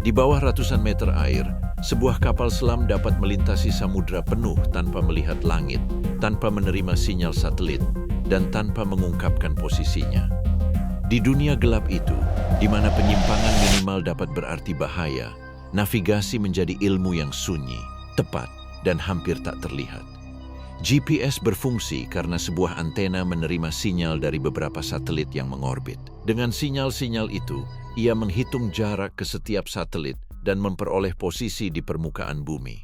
Di bawah ratusan meter air, sebuah kapal selam dapat melintasi samudra penuh tanpa melihat langit, tanpa menerima sinyal satelit, dan tanpa mengungkapkan posisinya. Di dunia gelap itu, di mana penyimpangan minimal dapat berarti bahaya, navigasi menjadi ilmu yang sunyi, tepat, dan hampir tak terlihat. GPS berfungsi karena sebuah antena menerima sinyal dari beberapa satelit yang mengorbit. Dengan sinyal-sinyal itu, ia menghitung jarak ke setiap satelit dan memperoleh posisi di permukaan bumi.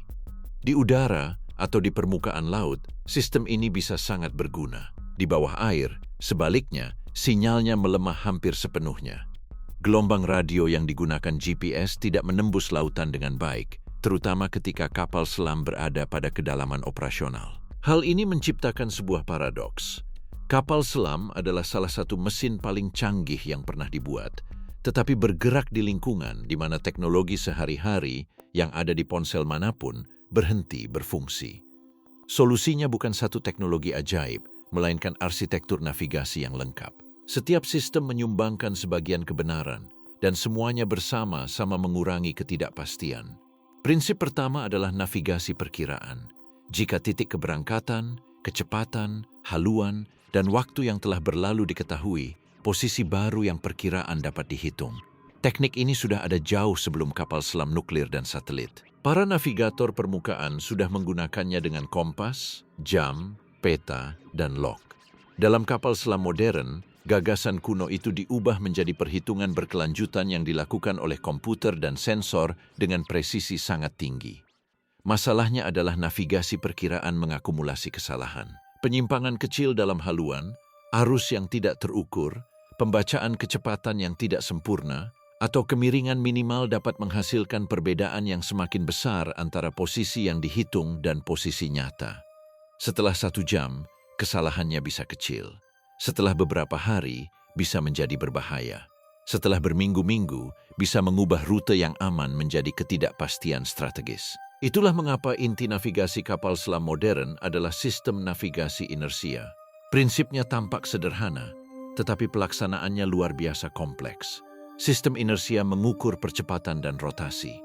Di udara atau di permukaan laut, sistem ini bisa sangat berguna. Di bawah air, sebaliknya, sinyalnya melemah hampir sepenuhnya. Gelombang radio yang digunakan GPS tidak menembus lautan dengan baik, terutama ketika kapal selam berada pada kedalaman operasional. Hal ini menciptakan sebuah paradoks. Kapal selam adalah salah satu mesin paling canggih yang pernah dibuat, tetapi bergerak di lingkungan di mana teknologi sehari-hari yang ada di ponsel manapun berhenti berfungsi. Solusinya bukan satu teknologi ajaib, melainkan arsitektur navigasi yang lengkap. Setiap sistem menyumbangkan sebagian kebenaran, dan semuanya bersama-sama mengurangi ketidakpastian. Prinsip pertama adalah navigasi perkiraan. Jika titik keberangkatan, kecepatan, haluan, dan waktu yang telah berlalu diketahui, posisi baru yang perkiraan dapat dihitung. Teknik ini sudah ada jauh sebelum kapal selam nuklir dan satelit. Para navigator permukaan sudah menggunakannya dengan kompas, jam, peta, dan log. Dalam kapal selam modern, gagasan kuno itu diubah menjadi perhitungan berkelanjutan yang dilakukan oleh komputer dan sensor dengan presisi sangat tinggi. Masalahnya adalah navigasi perkiraan mengakumulasi kesalahan. Penyimpangan kecil dalam haluan, arus yang tidak terukur, pembacaan kecepatan yang tidak sempurna, atau kemiringan minimal dapat menghasilkan perbedaan yang semakin besar antara posisi yang dihitung dan posisi nyata. Setelah 1 jam, kesalahannya bisa kecil. Setelah beberapa hari, bisa menjadi berbahaya. Setelah berminggu-minggu, bisa mengubah rute yang aman menjadi ketidakpastian strategis. Itulah mengapa inti navigasi kapal selam modern adalah sistem navigasi inersia. Prinsipnya tampak sederhana, tetapi pelaksanaannya luar biasa kompleks. Sistem inersia mengukur percepatan dan rotasi.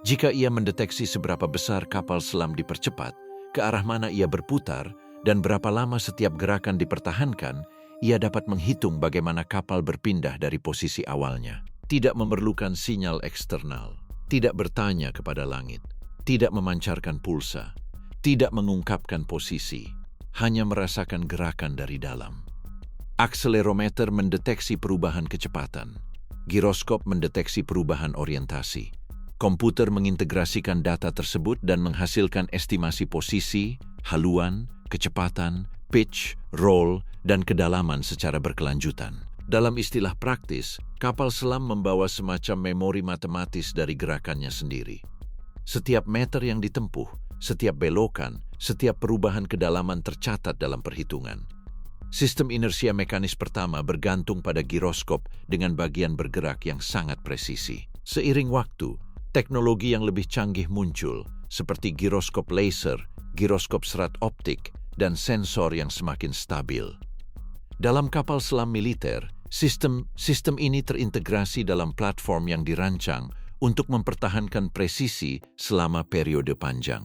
Jika ia mendeteksi seberapa besar kapal selam dipercepat, ke arah mana ia berputar, dan berapa lama setiap gerakan dipertahankan, ia dapat menghitung bagaimana kapal berpindah dari posisi awalnya. Tidak memerlukan sinyal eksternal, tidak bertanya kepada langit, tidak memancarkan pulsa, tidak mengungkapkan posisi, hanya merasakan gerakan dari dalam. Akselerometer mendeteksi perubahan kecepatan, giroskop mendeteksi perubahan orientasi. Komputer mengintegrasikan data tersebut dan menghasilkan estimasi posisi, haluan, kecepatan, pitch, roll, dan kedalaman secara berkelanjutan. Dalam istilah praktis, kapal selam membawa semacam memori matematis dari gerakannya sendiri. Setiap meter yang ditempuh, setiap belokan, setiap perubahan kedalaman tercatat dalam perhitungan. Sistem inersia mekanis pertama bergantung pada giroskop dengan bagian bergerak yang sangat presisi. Seiring waktu, teknologi yang lebih canggih muncul, seperti giroskop laser, giroskop serat optik, dan sensor yang semakin stabil. Dalam kapal selam militer, sistem ini terintegrasi dalam platform yang dirancang untuk mempertahankan presisi selama periode panjang.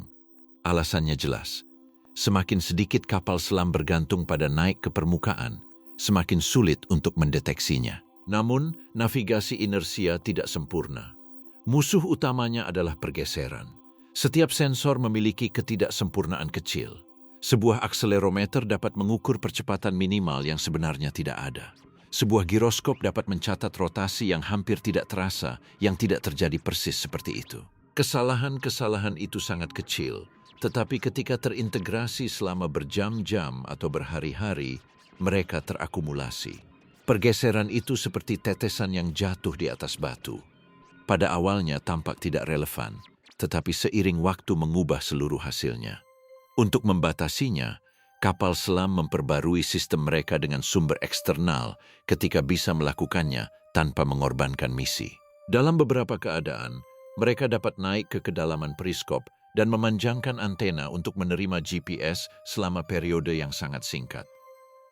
Alasannya jelas. Semakin sedikit kapal selam bergantung pada naik ke permukaan, semakin sulit untuk mendeteksinya. Namun, navigasi inersia tidak sempurna. Musuh utamanya adalah pergeseran. Setiap sensor memiliki ketidaksempurnaan kecil. Sebuah akselerometer dapat mengukur percepatan minimal yang sebenarnya tidak ada. Sebuah giroskop dapat mencatat rotasi yang hampir tidak terasa, yang tidak terjadi persis seperti itu. Kesalahan-kesalahan itu sangat kecil, tetapi ketika terintegrasi selama berjam-jam atau berhari-hari, mereka terakumulasi. Pergeseran itu seperti tetesan yang jatuh di atas batu. Pada awalnya tampak tidak relevan, tetapi seiring waktu mengubah seluruh hasilnya. Untuk membatasinya, kapal selam memperbarui sistem mereka dengan sumber eksternal ketika bisa melakukannya tanpa mengorbankan misi. Dalam beberapa keadaan, mereka dapat naik ke kedalaman periskop dan memanjangkan antena untuk menerima GPS selama periode yang sangat singkat.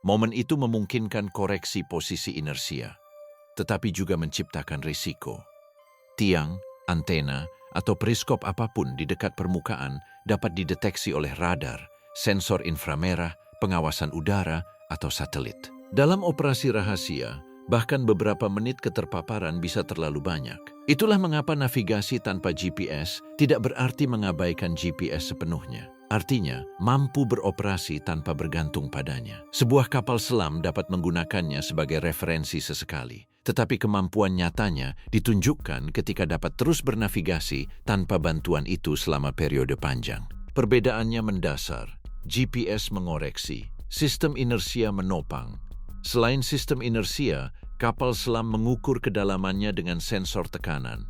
Momen itu memungkinkan koreksi posisi inersia, tetapi juga menciptakan risiko. Tiang, antena, atau periskop apapun di dekat permukaan dapat dideteksi oleh radar, sensor inframerah, pengawasan udara, atau satelit. Dalam operasi rahasia, bahkan beberapa menit keterpaparan bisa terlalu banyak. Itulah mengapa navigasi tanpa GPS tidak berarti mengabaikan GPS sepenuhnya. Artinya, mampu beroperasi tanpa bergantung padanya. Sebuah kapal selam dapat menggunakannya sebagai referensi sesekali, tetapi kemampuan nyatanya ditunjukkan ketika dapat terus bernavigasi tanpa bantuan itu selama periode panjang. Perbedaannya mendasar. GPS mengoreksi, sistem inersia menopang. Selain sistem inersia, kapal selam mengukur kedalamannya dengan sensor tekanan.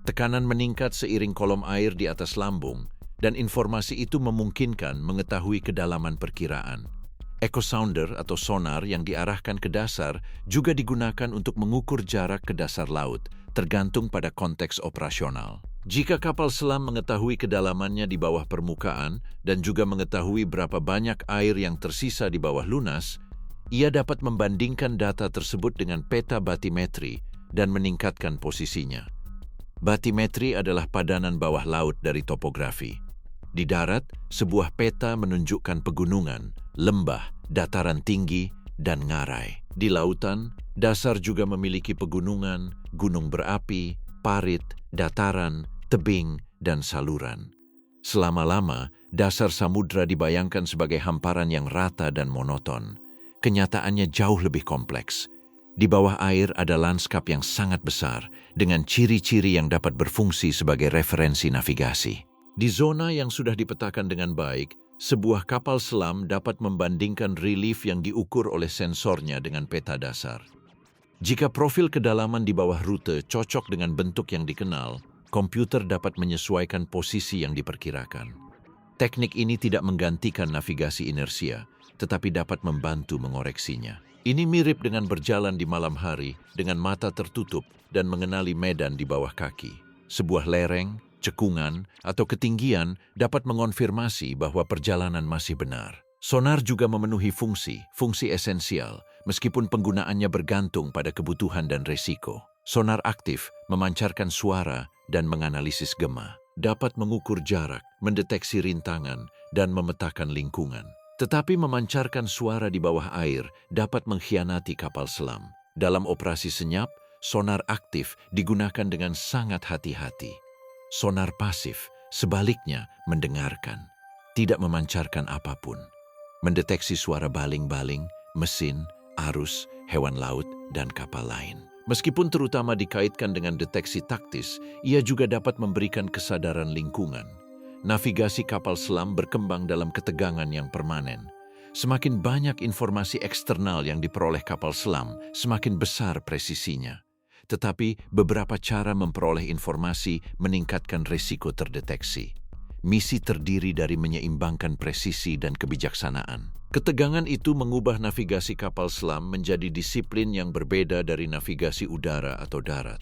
Tekanan meningkat seiring kolom air di atas lambung, dan informasi itu memungkinkan mengetahui kedalaman perkiraan. Echo sounder atau sonar yang diarahkan ke dasar juga digunakan untuk mengukur jarak ke dasar laut, tergantung pada konteks operasional. Jika kapal selam mengetahui kedalamannya di bawah permukaan dan juga mengetahui berapa banyak air yang tersisa di bawah lunas, ia dapat membandingkan data tersebut dengan peta batimetri dan meningkatkan posisinya. Batimetri adalah padanan bawah laut dari topografi. Di darat, sebuah peta menunjukkan pegunungan, lembah, dataran tinggi, dan ngarai. Di lautan, dasar juga memiliki pegunungan, gunung berapi, parit, dataran, tebing, dan saluran. Selama-lama, dasar samudra dibayangkan sebagai hamparan yang rata dan monoton. Kenyataannya jauh lebih kompleks. Di bawah air ada lanskap yang sangat besar, dengan ciri-ciri yang dapat berfungsi sebagai referensi navigasi. Di zona yang sudah dipetakan dengan baik, sebuah kapal selam dapat membandingkan relief yang diukur oleh sensornya dengan peta dasar. Jika profil kedalaman di bawah rute cocok dengan bentuk yang dikenal, komputer dapat menyesuaikan posisi yang diperkirakan. Teknik ini tidak menggantikan navigasi inersia, tetapi dapat membantu mengoreksinya. Ini mirip dengan berjalan di malam hari dengan mata tertutup dan mengenali medan di bawah kaki. Sebuah lereng, cekungan, atau ketinggian dapat mengonfirmasi bahwa perjalanan masih benar. Sonar juga memenuhi fungsi esensial, meskipun penggunaannya bergantung pada kebutuhan dan resiko. Sonar aktif memancarkan suara dan menganalisis gema, dapat mengukur jarak, mendeteksi rintangan, dan memetakan lingkungan. Tetapi memancarkan suara di bawah air dapat mengkhianati kapal selam. Dalam operasi senyap, sonar aktif digunakan dengan sangat hati-hati. Sonar pasif, sebaliknya, mendengarkan, tidak memancarkan apapun. Mendeteksi suara baling-baling, mesin, arus, hewan laut, dan kapal lain. Meskipun terutama dikaitkan dengan deteksi taktis, ia juga dapat memberikan kesadaran lingkungan. Navigasi kapal selam berkembang dalam ketegangan yang permanen. Semakin banyak informasi eksternal yang diperoleh kapal selam, semakin besar presisinya. Tetapi beberapa cara memperoleh informasi meningkatkan risiko terdeteksi. Misi terdiri dari menyeimbangkan presisi dan kebijaksanaan. Ketegangan itu mengubah navigasi kapal selam menjadi disiplin yang berbeda dari navigasi udara atau darat.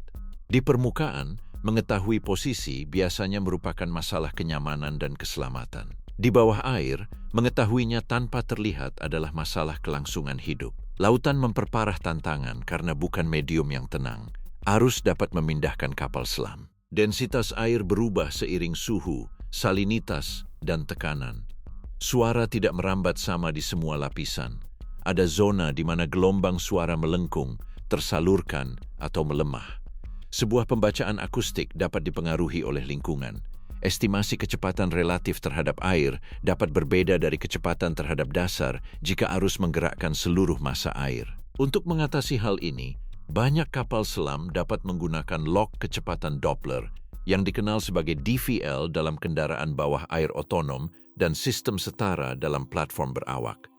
Di permukaan, mengetahui posisi biasanya merupakan masalah kenyamanan dan keselamatan. Di bawah air, mengetahuinya tanpa terlihat adalah masalah kelangsungan hidup. Lautan memperparah tantangan karena bukan medium yang tenang. Arus dapat memindahkan kapal selam. Densitas air berubah seiring suhu, salinitas, dan tekanan. Suara tidak merambat sama di semua lapisan. Ada zona di mana gelombang suara melengkung, tersalurkan, atau melemah. Sebuah pembacaan akustik dapat dipengaruhi oleh lingkungan. Estimasi kecepatan relatif terhadap air dapat berbeda dari kecepatan terhadap dasar jika arus menggerakkan seluruh massa air. Untuk mengatasi hal ini, banyak kapal selam dapat menggunakan lock kecepatan Doppler yang dikenal sebagai DVL dalam kendaraan bawah air otonom dan sistem setara dalam platform berawak.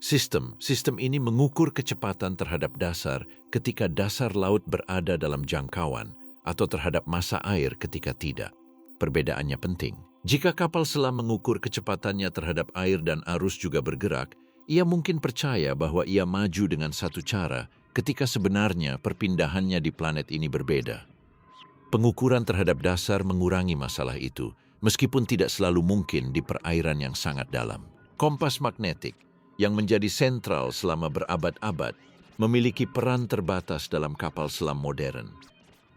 Sistem ini mengukur kecepatan terhadap dasar ketika dasar laut berada dalam jangkauan atau terhadap massa air ketika tidak. Perbedaannya penting. Jika kapal selam mengukur kecepatannya terhadap air dan arus juga bergerak, ia mungkin percaya bahwa ia maju dengan satu cara ketika sebenarnya perpindahannya di planet ini berbeda. Pengukuran terhadap dasar mengurangi masalah itu, meskipun tidak selalu mungkin di perairan yang sangat dalam. Kompas magnetik, yang menjadi sentral selama berabad-abad, memiliki peran terbatas dalam kapal selam modern.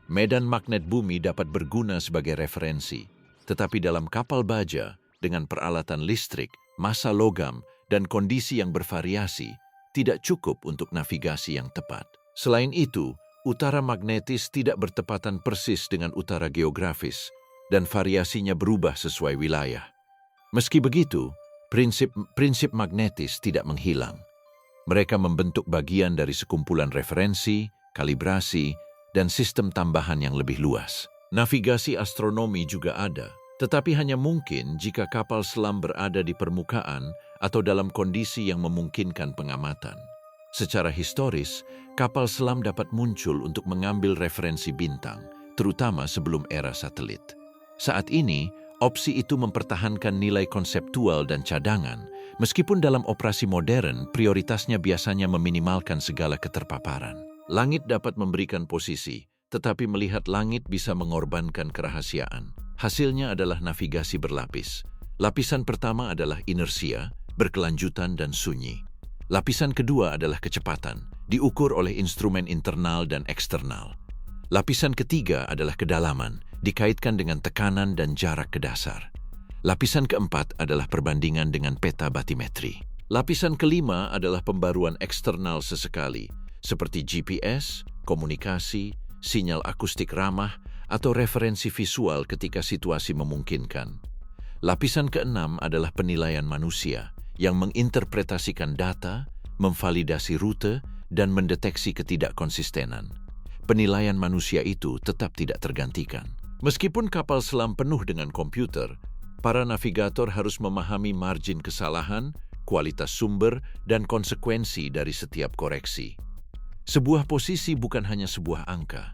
Medan magnet bumi dapat berguna sebagai referensi, tetapi dalam kapal baja, dengan peralatan listrik, massa logam, dan kondisi yang bervariasi, tidak cukup untuk navigasi yang tepat. Selain itu, utara magnetis tidak bertepatan persis dengan utara geografis, dan variasinya berubah sesuai wilayah. Meski begitu, prinsip magnetis tidak menghilang. Mereka membentuk bagian dari sekumpulan referensi, kalibrasi, dan sistem tambahan yang lebih luas. Navigasi astronomi juga ada, tetapi hanya mungkin jika kapal selam berada di permukaan atau dalam kondisi yang memungkinkan pengamatan. Secara historis, kapal selam dapat muncul untuk mengambil referensi bintang, terutama sebelum era satelit. Saat ini, opsi itu mempertahankan nilai konseptual dan cadangan, meskipun dalam operasi modern prioritasnya biasanya meminimalkan segala keterpaparan. Langit dapat memberikan posisi, tetapi melihat langit bisa mengorbankan kerahasiaan. Hasilnya adalah navigasi berlapis. Lapisan pertama adalah inersia, berkelanjutan dan sunyi. Lapisan kedua adalah kecepatan, diukur oleh instrumen internal dan eksternal. Lapisan ketiga adalah kedalaman, dikaitkan dengan tekanan dan jarak ke dasar. Lapisan keempat adalah perbandingan dengan peta batimetri. Lapisan kelima adalah pembaruan eksternal sesekali, seperti GPS, komunikasi, sinyal akustik ramah, atau referensi visual ketika situasi memungkinkan. Lapisan keenam adalah penilaian manusia, yang menginterpretasikan data, memvalidasi rute, dan mendeteksi ketidakkonsistenan. Penilaian manusia itu tetap tidak tergantikan. Meskipun kapal selam penuh dengan komputer, para navigator harus memahami margin kesalahan, kualitas sumber, dan konsekuensi dari setiap koreksi. Sebuah posisi bukan hanya sebuah angka.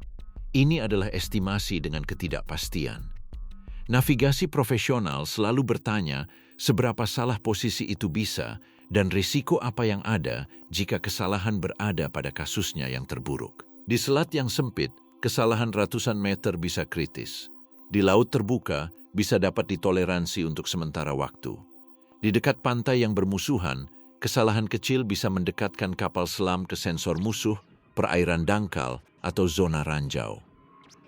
Ini adalah estimasi dengan ketidakpastian. Navigasi profesional selalu bertanya seberapa salah posisi itu bisa dan risiko apa yang ada jika kesalahan berada pada kasusnya yang terburuk. Di selat yang sempit, kesalahan ratusan meter bisa kritis. Di laut terbuka, bisa dapat ditoleransi untuk sementara waktu. Di dekat pantai yang bermusuhan, kesalahan kecil bisa mendekatkan kapal selam ke sensor musuh, perairan dangkal, atau zona ranjau.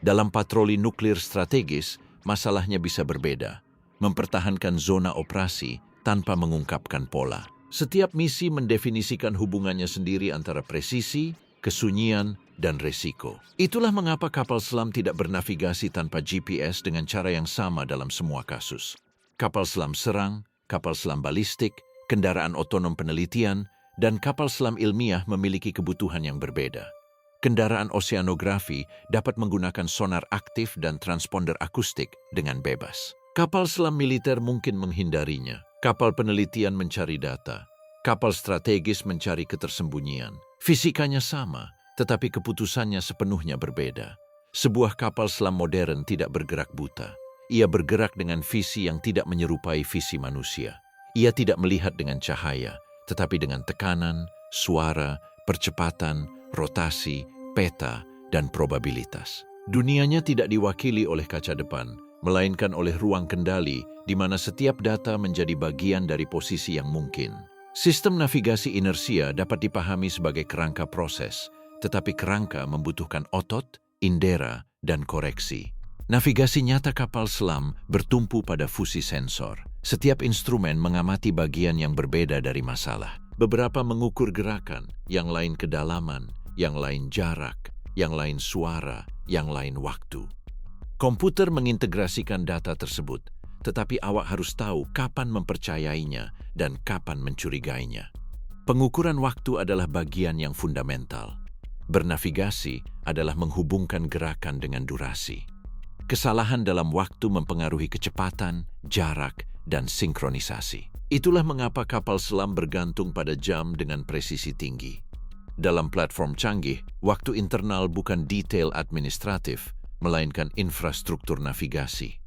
Dalam patroli nuklir strategis, masalahnya bisa berbeda, mempertahankan zona operasi tanpa mengungkapkan pola. Setiap misi mendefinisikan hubungannya sendiri antara presisi, kesunyian, dan resiko. Itulah mengapa kapal selam tidak bernavigasi tanpa GPS dengan cara yang sama dalam semua kasus. Kapal selam serang, kapal selam balistik, kendaraan otonom penelitian, dan kapal selam ilmiah memiliki kebutuhan yang berbeda. Kendaraan oseanografi dapat menggunakan sonar aktif dan transponder akustik dengan bebas. Kapal selam militer mungkin menghindarinya. Kapal penelitian mencari data. Kapal strategis mencari ketersembunyian. Fisikanya sama, tetapi keputusannya sepenuhnya berbeda. Sebuah kapal selam modern tidak bergerak buta. Ia bergerak dengan visi yang tidak menyerupai visi manusia. Ia tidak melihat dengan cahaya, tetapi dengan tekanan, suara, percepatan, rotasi, peta, dan probabilitas. Dunianya tidak diwakili oleh kaca depan, melainkan oleh ruang kendali di mana setiap data menjadi bagian dari posisi yang mungkin. Sistem navigasi inersia dapat dipahami sebagai kerangka proses, tetapi kerangka membutuhkan otot, indera, dan koreksi. Navigasi nyata kapal selam bertumpu pada fusi sensor. Setiap instrumen mengamati bagian yang berbeda dari masalah. Beberapa mengukur gerakan, yang lain kedalaman, yang lain jarak, yang lain suara, yang lain waktu. Komputer mengintegrasikan data tersebut, tetapi awak harus tahu kapan mempercayainya dan kapan mencurigainya. Pengukuran waktu adalah bagian yang fundamental. Bernavigasi adalah menghubungkan gerakan dengan durasi. Kesalahan dalam waktu mempengaruhi kecepatan, jarak, dan sinkronisasi. Itulah mengapa kapal selam bergantung pada jam dengan presisi tinggi. Dalam platform canggih, waktu internal bukan detail administratif, melainkan infrastruktur navigasi.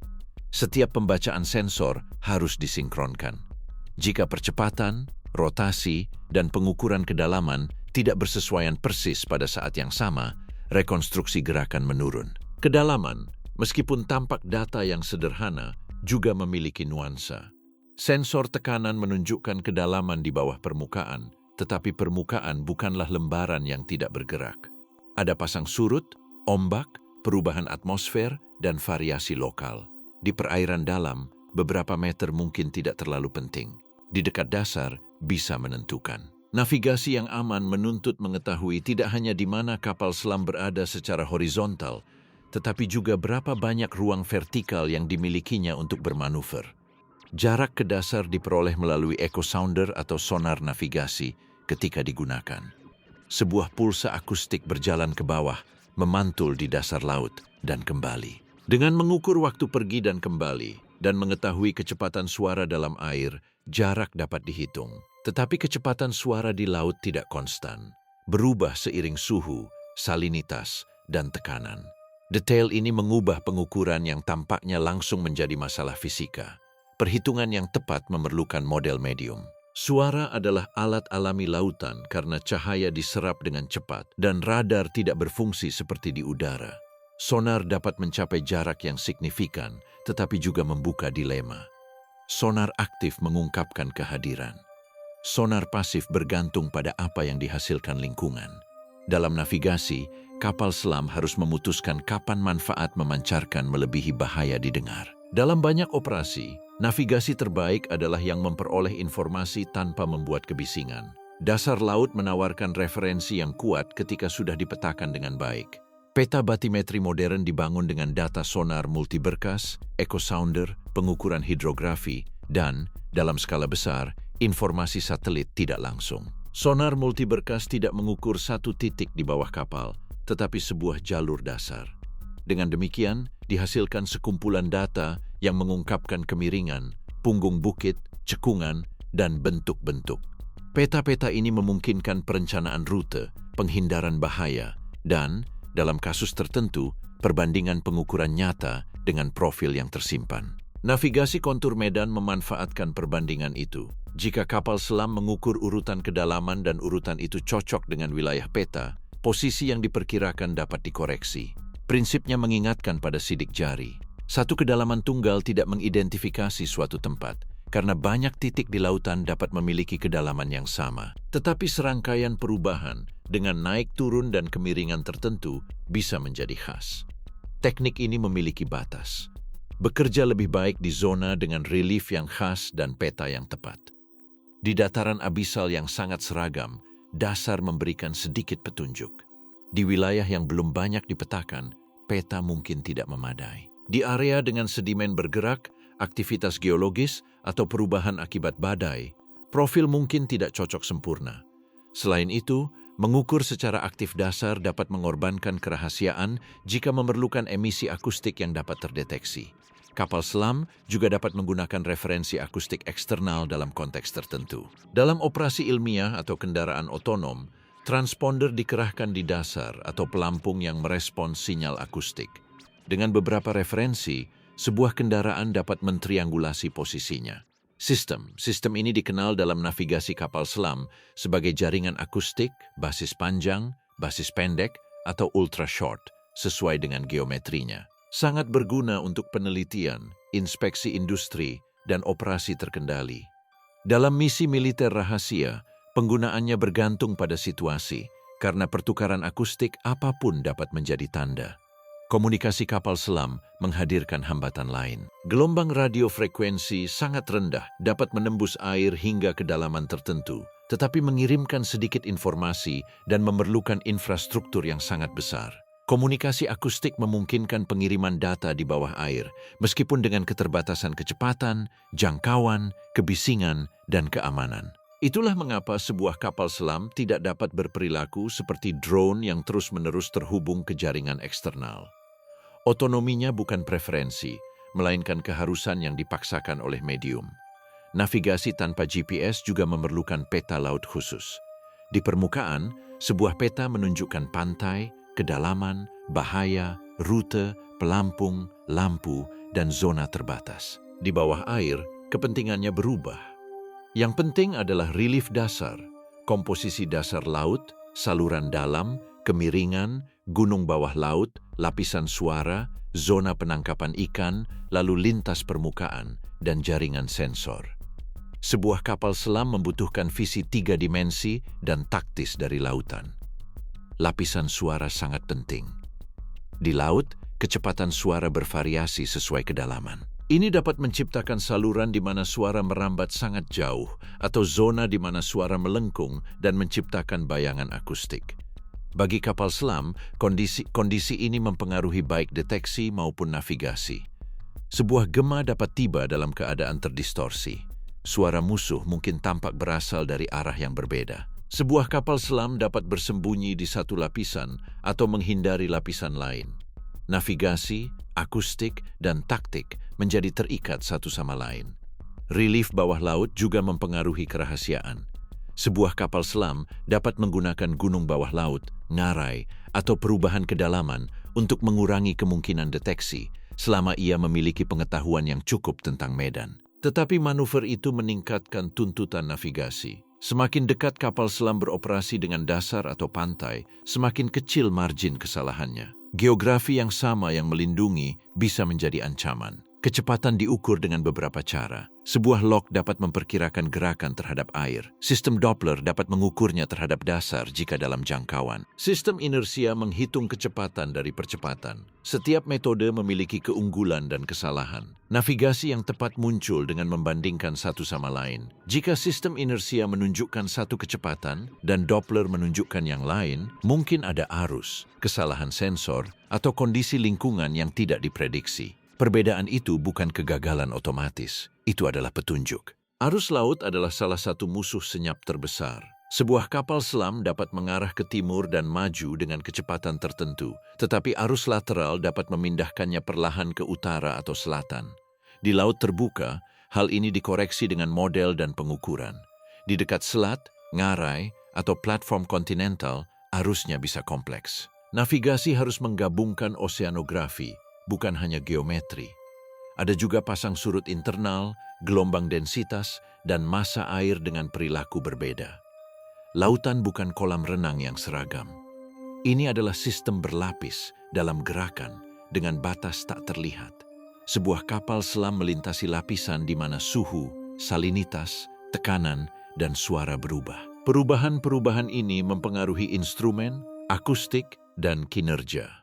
Setiap pembacaan sensor harus disinkronkan. Jika percepatan, rotasi, dan pengukuran kedalaman tidak bersesuaian persis pada saat yang sama, rekonstruksi gerakan menurun. Kedalaman, meskipun tampak data yang sederhana, juga memiliki nuansa. Sensor tekanan menunjukkan kedalaman di bawah permukaan, tetapi permukaan bukanlah lembaran yang tidak bergerak. Ada pasang surut, ombak, perubahan atmosfer, dan variasi lokal. Di perairan dalam, beberapa meter mungkin tidak terlalu penting. Di dekat dasar, bisa menentukan. Navigasi yang aman menuntut mengetahui tidak hanya di mana kapal selam berada secara horizontal, tetapi juga berapa banyak ruang vertikal yang dimilikinya untuk bermanuver. Jarak ke dasar diperoleh melalui echo sounder atau sonar navigasi ketika digunakan. Sebuah pulsa akustik berjalan ke bawah, memantul di dasar laut, dan kembali. Dengan mengukur waktu pergi dan kembali, dan mengetahui kecepatan suara dalam air, jarak dapat dihitung. Tetapi kecepatan suara di laut tidak konstan, berubah seiring suhu, salinitas, dan tekanan. Detail ini mengubah pengukuran yang tampaknya langsung menjadi masalah fisika. Perhitungan yang tepat memerlukan model medium. Suara adalah alat alami lautan karena cahaya diserap dengan cepat dan radar tidak berfungsi seperti di udara. Sonar dapat mencapai jarak yang signifikan, tetapi juga membuka dilema. Sonar aktif mengungkapkan kehadiran. Sonar pasif bergantung pada apa yang dihasilkan lingkungan. Dalam navigasi, kapal selam harus memutuskan kapan manfaat memancarkan melebihi bahaya didengar. Dalam banyak operasi, navigasi terbaik adalah yang memperoleh informasi tanpa membuat kebisingan. Dasar laut menawarkan referensi yang kuat ketika sudah dipetakan dengan baik. Peta batimetri modern dibangun dengan data sonar multiberkas, echo sounder, pengukuran hidrografi, dan, dalam skala besar, informasi satelit tidak langsung. Sonar multiberkas tidak mengukur satu titik di bawah kapal, tetapi sebuah jalur dasar. Dengan demikian, dihasilkan sekumpulan data yang mengungkapkan kemiringan, punggung bukit, cekungan, dan bentuk-bentuk. Peta-peta ini memungkinkan perencanaan rute, penghindaran bahaya, dan, dalam kasus tertentu, perbandingan pengukuran nyata dengan profil yang tersimpan. Navigasi kontur medan memanfaatkan perbandingan itu. Jika kapal selam mengukur urutan kedalaman dan urutan itu cocok dengan wilayah peta, posisi yang diperkirakan dapat dikoreksi. Prinsipnya mengingatkan pada sidik jari. Satu kedalaman tunggal tidak mengidentifikasi suatu tempat, karena banyak titik di lautan dapat memiliki kedalaman yang sama. Tetapi serangkaian perubahan dengan naik turun dan kemiringan tertentu bisa menjadi khas. Teknik ini memiliki batas. Bekerja lebih baik di zona dengan relief yang khas dan peta yang tepat. Di dataran abisal yang sangat seragam, dasar memberikan sedikit petunjuk. Di wilayah yang belum banyak dipetakan, peta mungkin tidak memadai. Di area dengan sedimen bergerak, aktivitas geologis, atau perubahan akibat badai, profil mungkin tidak cocok sempurna. Selain itu, mengukur secara aktif dasar dapat mengorbankan kerahasiaan jika memerlukan emisi akustik yang dapat terdeteksi. Kapal selam juga dapat menggunakan referensi akustik eksternal dalam konteks tertentu. Dalam operasi ilmiah atau kendaraan otonom, transponder dikerahkan di dasar atau pelampung yang merespons sinyal akustik. Dengan beberapa referensi, sebuah kendaraan dapat mentriangulasi posisinya. Sistem ini dikenal dalam navigasi kapal selam sebagai jaringan akustik, basis panjang, basis pendek, atau ultra short, sesuai dengan geometrinya. Sangat berguna untuk penelitian, inspeksi industri, dan operasi terkendali. Dalam misi militer rahasia, penggunaannya bergantung pada situasi, karena pertukaran akustik apapun dapat menjadi tanda. Komunikasi kapal selam menghadirkan hambatan lain. Gelombang radio frekuensi sangat rendah dapat menembus air hingga kedalaman tertentu, tetapi mengirimkan sedikit informasi dan memerlukan infrastruktur yang sangat besar. Komunikasi akustik memungkinkan pengiriman data di bawah air, meskipun dengan keterbatasan kecepatan, jangkauan, kebisingan, dan keamanan. Itulah mengapa sebuah kapal selam tidak dapat berperilaku seperti drone yang terus-menerus terhubung ke jaringan eksternal. Otonominya bukan preferensi, melainkan keharusan yang dipaksakan oleh medium. Navigasi tanpa GPS juga memerlukan peta laut khusus. Di permukaan, sebuah peta menunjukkan pantai, kedalaman, bahaya, rute, pelampung, lampu, dan zona terbatas. Di bawah air, kepentingannya berubah. Yang penting adalah relief dasar, komposisi dasar laut, saluran dalam, kemiringan, gunung bawah laut, lapisan suara, zona penangkapan ikan, lalu lintas permukaan, dan jaringan sensor. Sebuah kapal selam membutuhkan visi 3 dimensi dan taktis dari lautan. Lapisan suara sangat penting. Di laut, kecepatan suara bervariasi sesuai kedalaman. Ini dapat menciptakan saluran di mana suara merambat sangat jauh atau zona di mana suara melengkung dan menciptakan bayangan akustik. Bagi kapal selam, kondisi ini mempengaruhi baik deteksi maupun navigasi. Sebuah gema dapat tiba dalam keadaan terdistorsi. Suara musuh mungkin tampak berasal dari arah yang berbeda. Sebuah kapal selam dapat bersembunyi di satu lapisan atau menghindari lapisan lain. Navigasi, akustik, dan taktik menjadi terikat satu sama lain. Relief bawah laut juga mempengaruhi kerahasiaan. Sebuah kapal selam dapat menggunakan gunung bawah laut, ngarai, atau perubahan kedalaman untuk mengurangi kemungkinan deteksi selama ia memiliki pengetahuan yang cukup tentang medan. Tetapi manuver itu meningkatkan tuntutan navigasi. Semakin dekat kapal selam beroperasi dengan dasar atau pantai, semakin kecil margin kesalahannya. Geografi yang sama yang melindungi bisa menjadi ancaman. Kecepatan diukur dengan beberapa cara. Sebuah log dapat memperkirakan gerakan terhadap air. Sistem Doppler dapat mengukurnya terhadap dasar jika dalam jangkauan. Sistem inersia menghitung kecepatan dari percepatan. Setiap metode memiliki keunggulan dan kesalahan. Navigasi yang tepat muncul dengan membandingkan satu sama lain. Jika sistem inersia menunjukkan satu kecepatan dan Doppler menunjukkan yang lain, mungkin ada arus, kesalahan sensor, atau kondisi lingkungan yang tidak diprediksi. Perbedaan itu bukan kegagalan otomatis, itu adalah petunjuk. Arus laut adalah salah satu musuh senyap terbesar. Sebuah kapal selam dapat mengarah ke timur dan maju dengan kecepatan tertentu, tetapi arus lateral dapat memindahkannya perlahan ke utara atau selatan. Di laut terbuka, hal ini dikoreksi dengan model dan pengukuran. Di dekat selat, ngarai, atau platform kontinental, arusnya bisa kompleks. Navigasi harus menggabungkan oseanografi, bukan hanya geometri. Ada juga pasang surut internal, gelombang densitas, dan massa air dengan perilaku berbeda. Lautan bukan kolam renang yang seragam. Ini adalah sistem berlapis dalam gerakan dengan batas tak terlihat. Sebuah kapal selam melintasi lapisan di mana suhu, salinitas, tekanan, dan suara berubah. Perubahan-perubahan ini mempengaruhi instrumen, akustik, dan kinerja.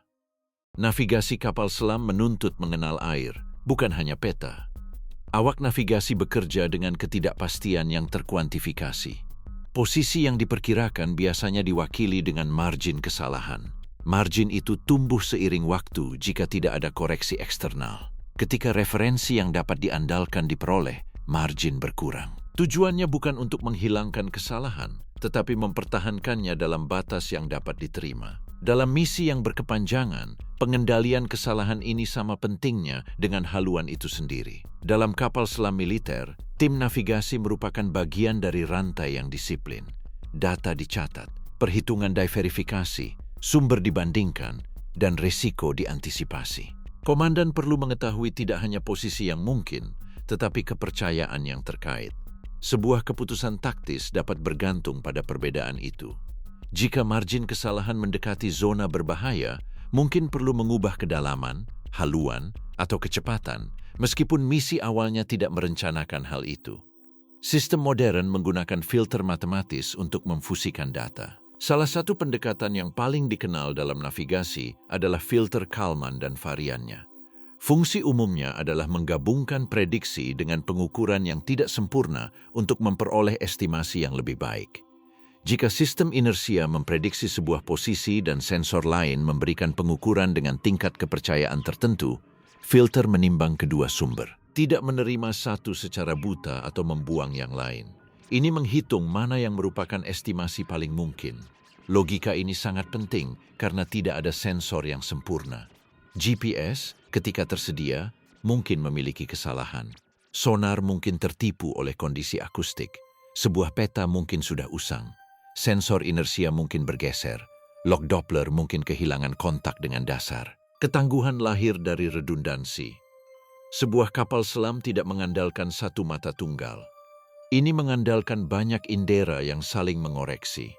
Navigasi kapal selam menuntut mengenal air, bukan hanya peta. Awak navigasi bekerja dengan ketidakpastian yang terkuantifikasi. Posisi yang diperkirakan biasanya diwakili dengan margin kesalahan. Margin itu tumbuh seiring waktu jika tidak ada koreksi eksternal. Ketika referensi yang dapat diandalkan diperoleh, margin berkurang. Tujuannya bukan untuk menghilangkan kesalahan, tetapi mempertahankannya dalam batas yang dapat diterima. Dalam misi yang berkepanjangan, pengendalian kesalahan ini sama pentingnya dengan haluan itu sendiri. Dalam kapal selam militer, tim navigasi merupakan bagian dari rantai yang disiplin. Data dicatat, perhitungan diverifikasi, sumber dibandingkan, dan risiko diantisipasi. Komandan perlu mengetahui tidak hanya posisi yang mungkin, tetapi kepercayaan yang terkait. Sebuah keputusan taktis dapat bergantung pada perbedaan itu. Jika margin kesalahan mendekati zona berbahaya, mungkin perlu mengubah kedalaman, haluan, atau kecepatan, meskipun misi awalnya tidak merencanakan hal itu. Sistem modern menggunakan filter matematis untuk memfusikan data. Salah satu pendekatan yang paling dikenal dalam navigasi adalah filter Kalman dan variannya. Fungsi umumnya adalah menggabungkan prediksi dengan pengukuran yang tidak sempurna untuk memperoleh estimasi yang lebih baik. Jika sistem inersia memprediksi sebuah posisi dan sensor lain memberikan pengukuran dengan tingkat kepercayaan tertentu, filter menimbang kedua sumber. Tidak menerima satu secara buta atau membuang yang lain. Ini menghitung mana yang merupakan estimasi paling mungkin. Logika ini sangat penting karena tidak ada sensor yang sempurna. GPS, ketika tersedia, mungkin memiliki kesalahan. Sonar mungkin tertipu oleh kondisi akustik. Sebuah peta mungkin sudah usang. Sensor inersia mungkin bergeser. Log Doppler mungkin kehilangan kontak dengan dasar. Ketangguhan lahir dari redundansi. Sebuah kapal selam tidak mengandalkan satu mata tunggal. Ini mengandalkan banyak indera yang saling mengoreksi.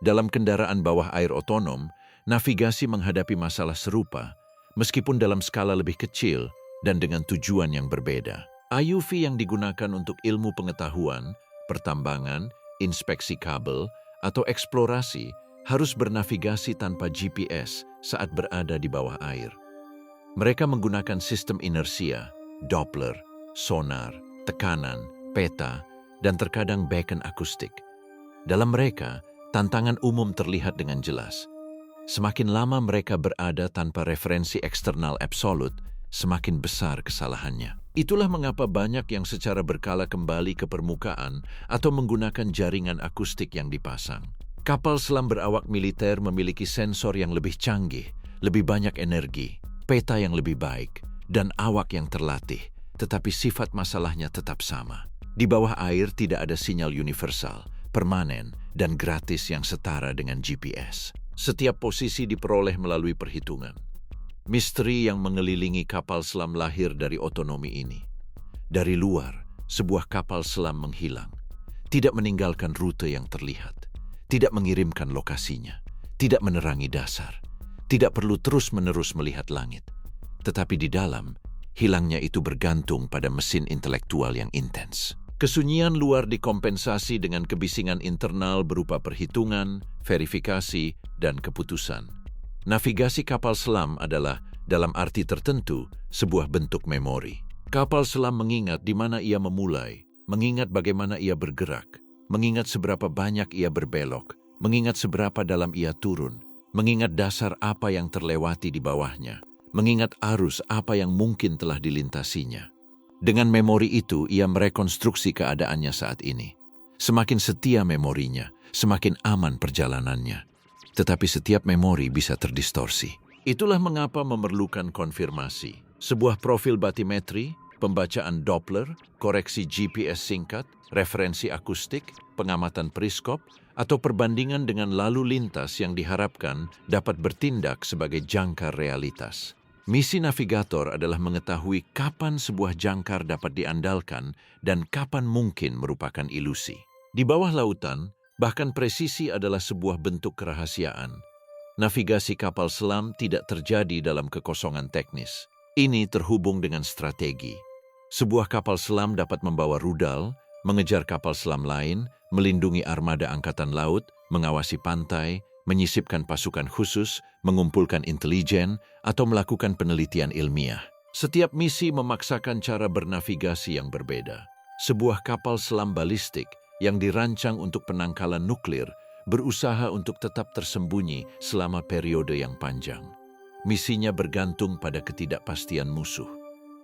Dalam kendaraan bawah air otonom, navigasi menghadapi masalah serupa, meskipun dalam skala lebih kecil dan dengan tujuan yang berbeda. IUV yang digunakan untuk ilmu pengetahuan, pertambangan, inspeksi kabel, atau eksplorasi harus bernavigasi tanpa GPS saat berada di bawah air. Mereka menggunakan sistem inersia, Doppler, sonar, tekanan, peta, dan terkadang beacon akustik. Dalam mereka, tantangan umum terlihat dengan jelas. Semakin lama mereka berada tanpa referensi eksternal absolut, semakin besar kesalahannya. Itulah mengapa banyak yang secara berkala kembali ke permukaan atau menggunakan jaringan akustik yang dipasang. Kapal selam berawak militer memiliki sensor yang lebih canggih, lebih banyak energi, peta yang lebih baik, dan awak yang terlatih, tetapi sifat masalahnya tetap sama. Di bawah air tidak ada sinyal universal, permanen, dan gratis yang setara dengan GPS. Setiap posisi diperoleh melalui perhitungan. Misteri yang mengelilingi kapal selam lahir dari otonomi ini. Dari luar, sebuah kapal selam menghilang, tidak meninggalkan rute yang terlihat, tidak mengirimkan lokasinya, tidak menerangi dasar, tidak perlu terus-menerus melihat langit. Tetapi di dalam, hilangnya itu bergantung pada mesin intelektual yang intens. Kesunyian luar dikompensasi dengan kebisingan internal berupa perhitungan, verifikasi, dan keputusan. Navigasi kapal selam adalah, dalam arti tertentu, sebuah bentuk memori. Kapal selam mengingat di mana ia memulai, mengingat bagaimana ia bergerak, mengingat seberapa banyak ia berbelok, mengingat seberapa dalam ia turun, mengingat dasar apa yang terlewati di bawahnya, mengingat arus apa yang mungkin telah dilintasinya. Dengan memori itu, ia merekonstruksi keadaannya saat ini. Semakin setia memorinya, semakin aman perjalanannya. Tetapi setiap memori bisa terdistorsi. Itulah mengapa memerlukan konfirmasi. Sebuah profil batimetri, pembacaan Doppler, koreksi GPS singkat, referensi akustik, pengamatan periskop, atau perbandingan dengan lalu lintas yang diharapkan dapat bertindak sebagai jangkar realitas. Misi navigator adalah mengetahui kapan sebuah jangkar dapat diandalkan dan kapan mungkin merupakan ilusi. Di bawah lautan, bahkan presisi adalah sebuah bentuk kerahasiaan. Navigasi kapal selam tidak terjadi dalam kekosongan teknis. Ini terhubung dengan strategi. Sebuah kapal selam dapat membawa rudal, mengejar kapal selam lain, melindungi armada angkatan laut, mengawasi pantai, menyisipkan pasukan khusus, mengumpulkan intelijen, atau melakukan penelitian ilmiah. Setiap misi memaksakan cara bernavigasi yang berbeda. Sebuah kapal selam balistik yang dirancang untuk penangkalan nuklir berusaha untuk tetap tersembunyi selama periode yang panjang. Misinya bergantung pada ketidakpastian musuh.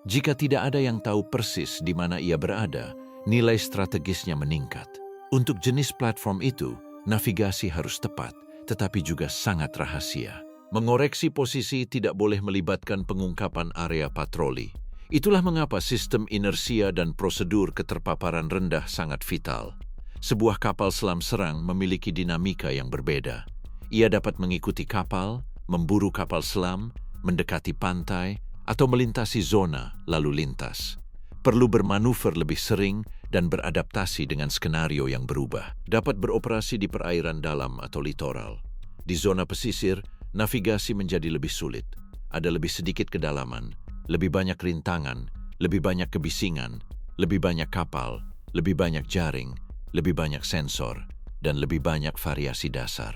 Jika tidak ada yang tahu persis di mana ia berada, nilai strategisnya meningkat. Untuk jenis platform itu, navigasi harus tepat, tetapi juga sangat rahasia. Mengoreksi posisi tidak boleh melibatkan pengungkapan area patroli. Itulah mengapa sistem inersia dan prosedur keterpaparan rendah sangat vital. Sebuah kapal selam serang memiliki dinamika yang berbeda. Ia dapat mengikuti kapal, memburu kapal selam, mendekati pantai, atau melintasi zona lalu lintas. Perlu bermanuver lebih sering dan beradaptasi dengan skenario yang berubah. Dapat beroperasi di perairan dalam atau litoral. Di zona pesisir, navigasi menjadi lebih sulit. Ada lebih sedikit kedalaman, lebih banyak rintangan, lebih banyak kebisingan, lebih banyak kapal, lebih banyak jaring, lebih banyak sensor, dan lebih banyak variasi dasar.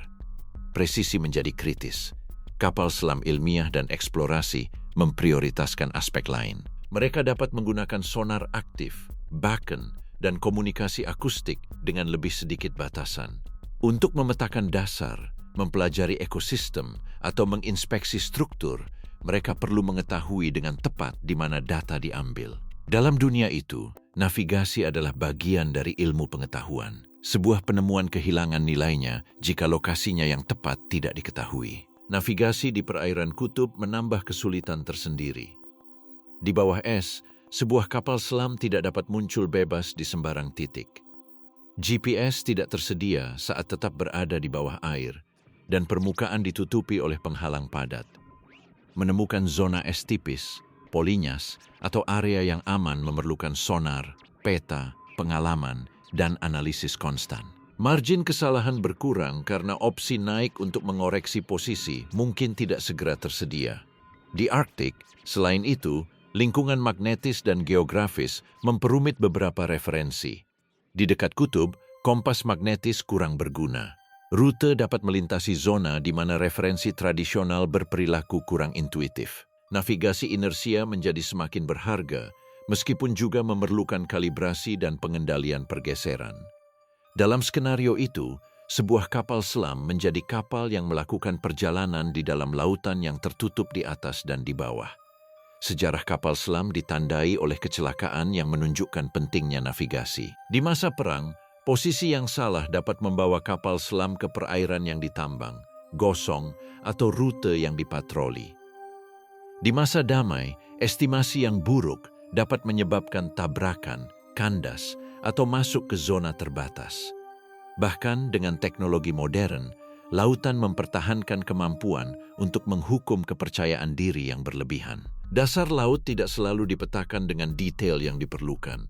Presisi menjadi kritis. Kapal selam ilmiah dan eksplorasi memprioritaskan aspek lain. Mereka dapat menggunakan sonar aktif, beacon, dan komunikasi akustik dengan lebih sedikit batasan. Untuk memetakan dasar, mempelajari ekosistem, atau menginspeksi struktur, mereka perlu mengetahui dengan tepat di mana data diambil. Dalam dunia itu, navigasi adalah bagian dari ilmu pengetahuan. Sebuah penemuan kehilangan nilainya jika lokasinya yang tepat tidak diketahui. Navigasi di perairan kutub menambah kesulitan tersendiri. Di bawah es, sebuah kapal selam tidak dapat muncul bebas di sembarang titik. GPS tidak tersedia saat tetap berada di bawah air, dan permukaan ditutupi oleh penghalang padat. Menemukan zona es tipis, polinyas, atau area yang aman memerlukan sonar, peta, pengalaman, dan analisis konstan. Margin kesalahan berkurang karena opsi naik untuk mengoreksi posisi mungkin tidak segera tersedia. Di Arktik, selain itu, lingkungan magnetis dan geografis memperumit beberapa referensi. Di dekat kutub, kompas magnetis kurang berguna. Rute dapat melintasi zona di mana referensi tradisional berperilaku kurang intuitif. Navigasi inersia menjadi semakin berharga, meskipun juga memerlukan kalibrasi dan pengendalian pergeseran. Dalam skenario itu, sebuah kapal selam menjadi kapal yang melakukan perjalanan di dalam lautan yang tertutup di atas dan di bawah. Sejarah kapal selam ditandai oleh kecelakaan yang menunjukkan pentingnya navigasi. Di masa perang, posisi yang salah dapat membawa kapal selam ke perairan yang ditambang, gosong, atau rute yang dipatroli. Di masa damai, estimasi yang buruk dapat menyebabkan tabrakan, kandas, atau masuk ke zona terbatas. Bahkan dengan teknologi modern, lautan mempertahankan kemampuan untuk menghukum kepercayaan diri yang berlebihan. Dasar laut tidak selalu dipetakan dengan detail yang diperlukan.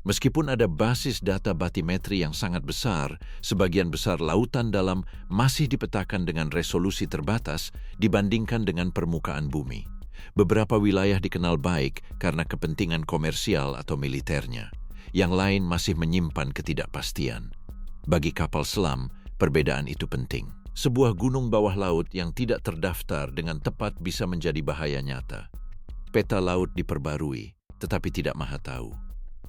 Meskipun ada basis data batimetri yang sangat besar, sebagian besar lautan dalam masih dipetakan dengan resolusi terbatas dibandingkan dengan permukaan bumi. Beberapa wilayah dikenal baik karena kepentingan komersial atau militernya. Yang lain masih menyimpan ketidakpastian. Bagi kapal selam, perbedaan itu penting. Sebuah gunung bawah laut yang tidak terdaftar dengan tepat bisa menjadi bahaya nyata. Peta laut diperbarui, tetapi tidak maha tahu.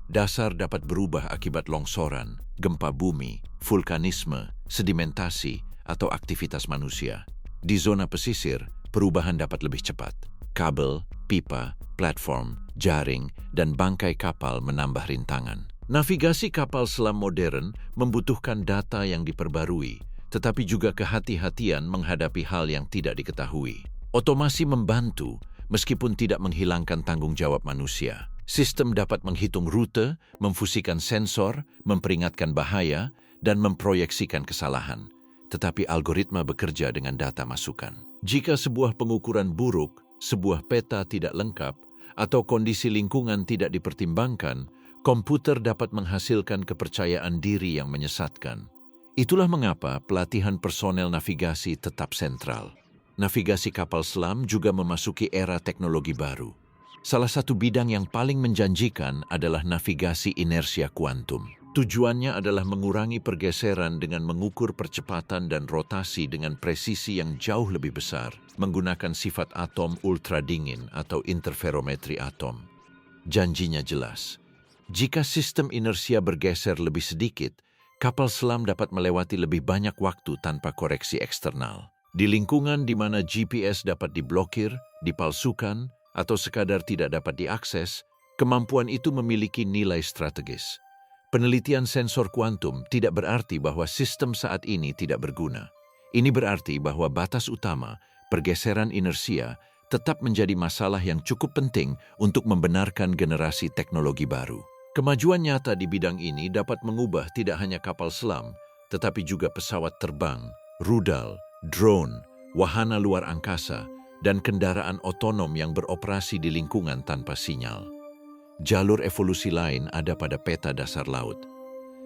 Dasar dapat berubah akibat longsoran, gempa bumi, vulkanisme, sedimentasi, atau aktivitas manusia. Di zona pesisir, perubahan dapat lebih cepat. Kabel, pipa, platform, jaring, dan bangkai kapal menambah rintangan. Navigasi kapal selam modern membutuhkan data yang diperbarui, tetapi juga kehati-hatian menghadapi hal yang tidak diketahui. Otomasi membantu, meskipun tidak menghilangkan tanggung jawab manusia. Sistem dapat menghitung rute, memfusikan sensor, memperingatkan bahaya, dan memproyeksikan kesalahan. Tetapi algoritma bekerja dengan data masukan. Jika sebuah pengukuran buruk, sebuah peta tidak lengkap, atau kondisi lingkungan tidak dipertimbangkan, komputer dapat menghasilkan kepercayaan diri yang menyesatkan. Itulah mengapa pelatihan personel navigasi tetap sentral. Navigasi kapal selam juga memasuki era teknologi baru. Salah satu bidang yang paling menjanjikan adalah navigasi inersia kuantum. Tujuannya adalah mengurangi pergeseran dengan mengukur percepatan dan rotasi dengan presisi yang jauh lebih besar, menggunakan sifat atom ultra dingin atau interferometri atom. Janjinya jelas. Jika sistem inersia bergeser lebih sedikit, kapal selam dapat melewati lebih banyak waktu tanpa koreksi eksternal. Di lingkungan di mana GPS dapat diblokir, dipalsukan, atau sekadar tidak dapat diakses, kemampuan itu memiliki nilai strategis. Penelitian sensor kuantum tidak berarti bahwa sistem saat ini tidak berguna. Ini berarti bahwa batas utama, pergeseran inersia, tetap menjadi masalah yang cukup penting untuk membenarkan generasi teknologi baru. Kemajuan nyata di bidang ini dapat mengubah tidak hanya kapal selam, tetapi juga pesawat terbang, rudal, drone, wahana luar angkasa, dan kendaraan otonom yang beroperasi di lingkungan tanpa sinyal. Jalur evolusi lain ada pada peta dasar laut.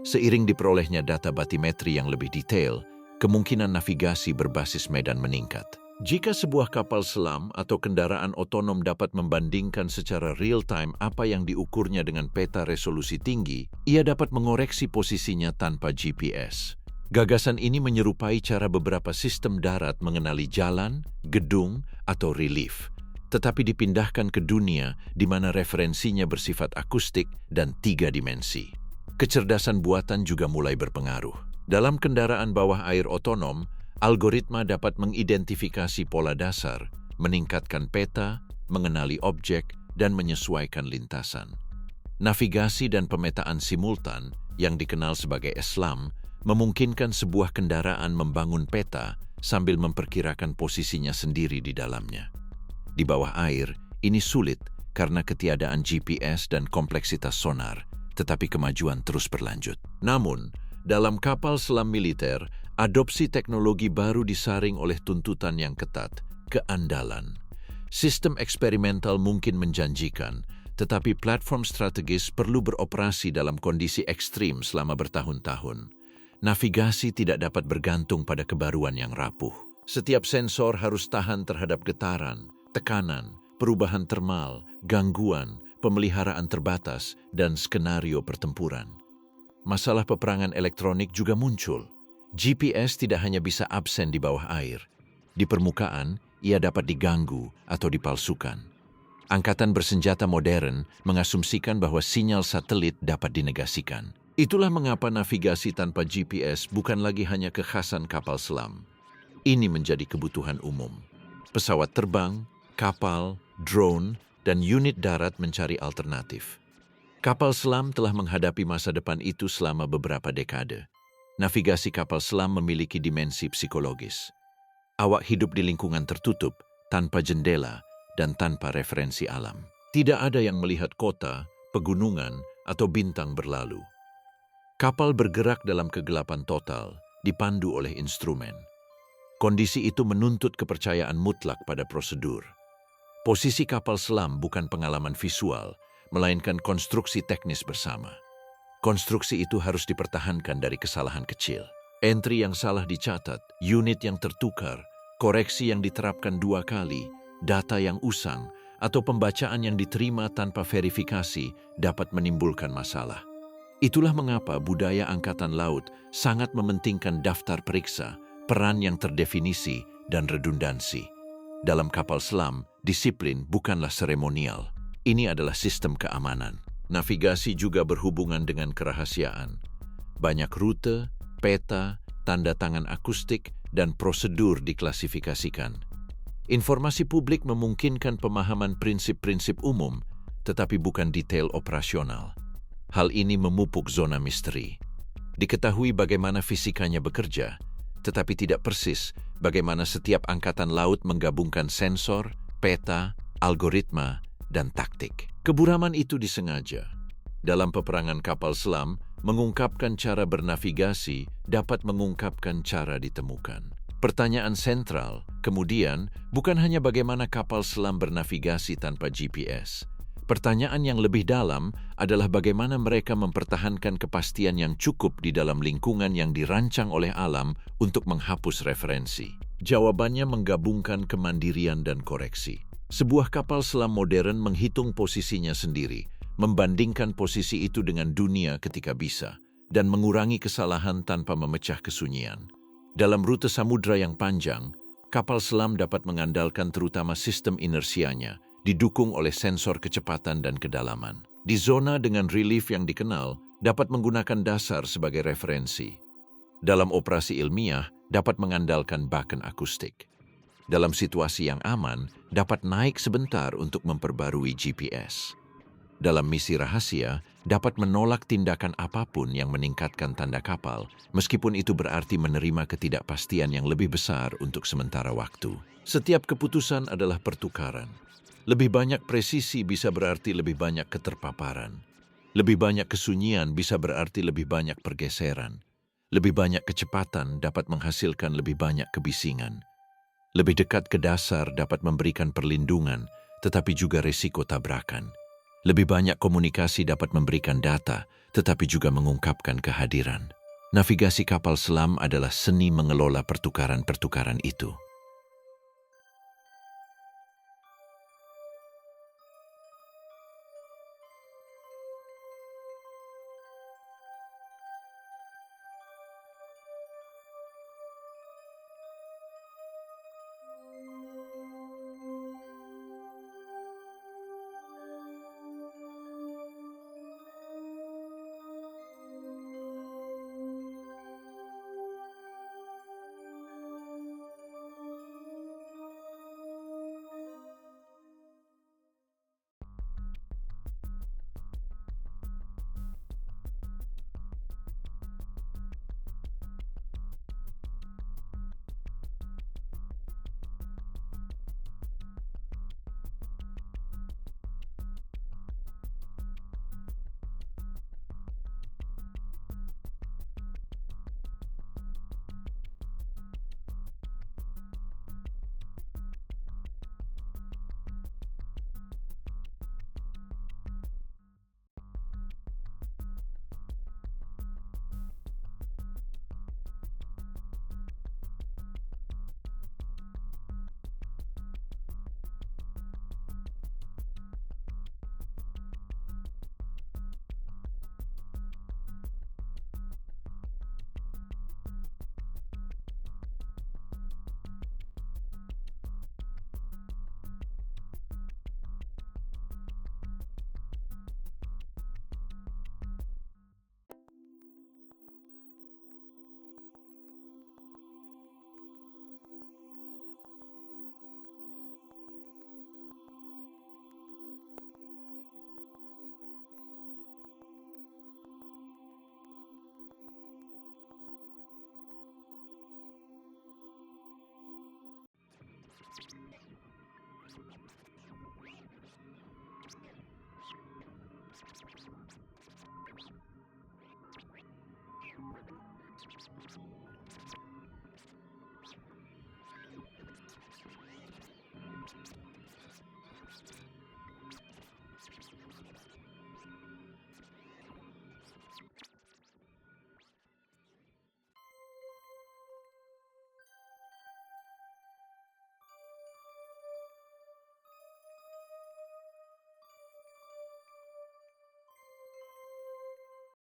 Seiring diperolehnya data batimetri yang lebih detail, kemungkinan navigasi berbasis medan meningkat. Jika sebuah kapal selam atau kendaraan otonom dapat membandingkan secara real-time apa yang diukurnya dengan peta resolusi tinggi, ia dapat mengoreksi posisinya tanpa GPS. Gagasan ini menyerupai cara beberapa sistem darat mengenali jalan, gedung, atau relief, tetapi dipindahkan ke dunia di mana referensinya bersifat akustik dan 3 dimensi. Kecerdasan buatan juga mulai berpengaruh. Dalam kendaraan bawah air otonom, algoritma dapat mengidentifikasi pola dasar, meningkatkan peta, mengenali objek, dan menyesuaikan lintasan. Navigasi dan pemetaan simultan, yang dikenal sebagai SLAM, memungkinkan sebuah kendaraan membangun peta sambil memperkirakan posisinya sendiri di dalamnya. Di bawah air, ini sulit karena ketiadaan GPS dan kompleksitas sonar, tetapi kemajuan terus berlanjut. Namun, dalam kapal selam militer, adopsi teknologi baru disaring oleh tuntutan yang ketat, keandalan. Sistem eksperimental mungkin menjanjikan, tetapi platform strategis perlu beroperasi dalam kondisi ekstrim selama bertahun-tahun. Navigasi tidak dapat bergantung pada kebaruan yang rapuh. Setiap sensor harus tahan terhadap getaran, tekanan, perubahan termal, gangguan, pemeliharaan terbatas, dan skenario pertempuran. Masalah peperangan elektronik juga muncul. GPS tidak hanya bisa absen di bawah air. Di permukaan, ia dapat diganggu atau dipalsukan. Angkatan bersenjata modern mengasumsikan bahwa sinyal satelit dapat dinegasikan. Itulah mengapa navigasi tanpa GPS bukan lagi hanya kekhasan kapal selam. Ini menjadi kebutuhan umum. Pesawat terbang, kapal, drone, dan unit darat mencari alternatif. Kapal selam telah menghadapi masa depan itu selama beberapa dekade. Navigasi kapal selam memiliki dimensi psikologis. Awak hidup di lingkungan tertutup, tanpa jendela, dan tanpa referensi alam. Tidak ada yang melihat kota, pegunungan, atau bintang berlalu. Kapal bergerak dalam kegelapan total, dipandu oleh instrumen. Kondisi itu menuntut kepercayaan mutlak pada prosedur. Posisi kapal selam bukan pengalaman visual, melainkan konstruksi teknis bersama. Konstruksi itu harus dipertahankan dari kesalahan kecil. Entry yang salah dicatat, unit yang tertukar, koreksi yang diterapkan 2 kali, data yang usang, atau pembacaan yang diterima tanpa verifikasi dapat menimbulkan masalah. Itulah mengapa budaya Angkatan Laut sangat mementingkan daftar periksa, peran yang terdefinisi, dan redundansi. Dalam kapal selam, disiplin bukanlah seremonial. Ini adalah sistem keamanan. Navigasi juga berhubungan dengan kerahasiaan. Banyak rute, peta, tanda tangan akustik, dan prosedur diklasifikasikan. Informasi publik memungkinkan pemahaman prinsip-prinsip umum, tetapi bukan detail operasional. Hal ini memupuk zona misteri. Diketahui bagaimana fisikanya bekerja, tetapi tidak persis bagaimana setiap angkatan laut menggabungkan sensor, peta, algoritma, dan taktik. Keburaman itu disengaja. Dalam peperangan kapal selam, mengungkapkan cara bernavigasi dapat mengungkapkan cara ditemukan. Pertanyaan sentral, kemudian, bukan hanya bagaimana kapal selam bernavigasi tanpa GPS. Pertanyaan yang lebih dalam adalah bagaimana mereka mempertahankan kepastian yang cukup di dalam lingkungan yang dirancang oleh alam untuk menghapus referensi. Jawabannya menggabungkan kemandirian dan koreksi. Sebuah kapal selam modern menghitung posisinya sendiri, membandingkan posisi itu dengan dunia ketika bisa, dan mengurangi kesalahan tanpa memecah kesunyian. Dalam rute samudra yang panjang, kapal selam dapat mengandalkan terutama sistem inersianya, didukung oleh sensor kecepatan dan kedalaman. Di zona dengan relief yang dikenal, dapat menggunakan dasar sebagai referensi. Dalam operasi ilmiah, dapat mengandalkan beacon akustik. Dalam situasi yang aman, dapat naik sebentar untuk memperbarui GPS. Dalam misi rahasia, dapat menolak tindakan apapun yang meningkatkan tanda kapal, meskipun itu berarti menerima ketidakpastian yang lebih besar untuk sementara waktu. Setiap keputusan adalah pertukaran. Lebih banyak presisi bisa berarti lebih banyak keterpaparan. Lebih banyak kesunyian bisa berarti lebih banyak pergeseran. Lebih banyak kecepatan dapat menghasilkan lebih banyak kebisingan. Lebih dekat ke dasar dapat memberikan perlindungan, tetapi juga risiko tabrakan. Lebih banyak komunikasi dapat memberikan data, tetapi juga mengungkapkan kehadiran. Navigasi kapal selam adalah seni mengelola pertukaran-pertukaran itu.